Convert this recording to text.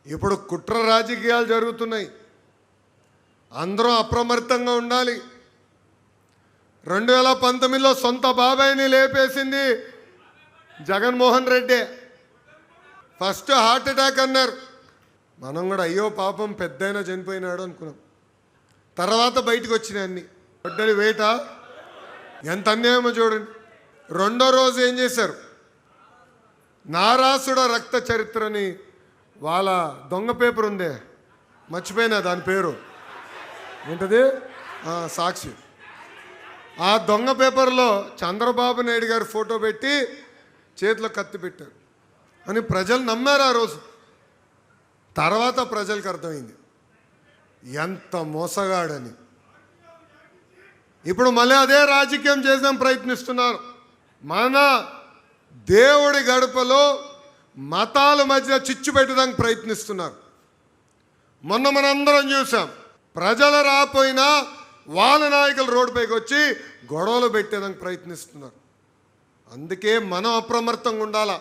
ఇప్పుడు కుట్ర రాజకీయాలు జరుగుతున్నాయి. అందరూ అప్రమత్తంగా ఉండాలి. 2019లో సొంత బాబాయిని లేపేసింది Jaganmohan Reddy. First heart attack అన్నారు. మనం కూడా అయ్యో పాపం పెద్దయినా చనిపోయినాడు అనుకున్నాం. తర్వాత బయటకు వచ్చినాయి అన్ని. గొడ్డలి వేట ఎంత అన్యాయమో చూడండి. రెండో రోజు ఏం చేశారు, నారాసుడ రక్త చరిత్రని వాళ్ళ దొంగ పేపర్ ఉందే, మర్చిపోయినా దాని పేరు ఏంటది, సాక్షి. ఆ దొంగ పేపర్లో చంద్రబాబు నాయుడు గారి ఫోటో పెట్టి చేతిలో కత్తి పెట్టారు అని ప్రజలు నమ్మారు ఆ రోజు. తర్వాత ప్రజలకు అర్థమైంది ఎంత మోసగాడని. ఇప్పుడు మళ్ళీ అదే రాజకీయం చేద్దాం ప్రయత్నిస్తున్నారు. మన దేవుడి గడపలో మతాల మధ్య చిచ్చు పెట్టడానికి ప్రయత్నిస్తున్నారు. మొన్న మనందరం చూసాం, ప్రజలు రాపోయినా వాళ్ళ నాయకులు రోడ్డుపైకి వచ్చి గొడవలు పెట్టేదానికి ప్రయత్నిస్తున్నారు. అందుకే మనం అప్రమత్తంగా ఉండాలా.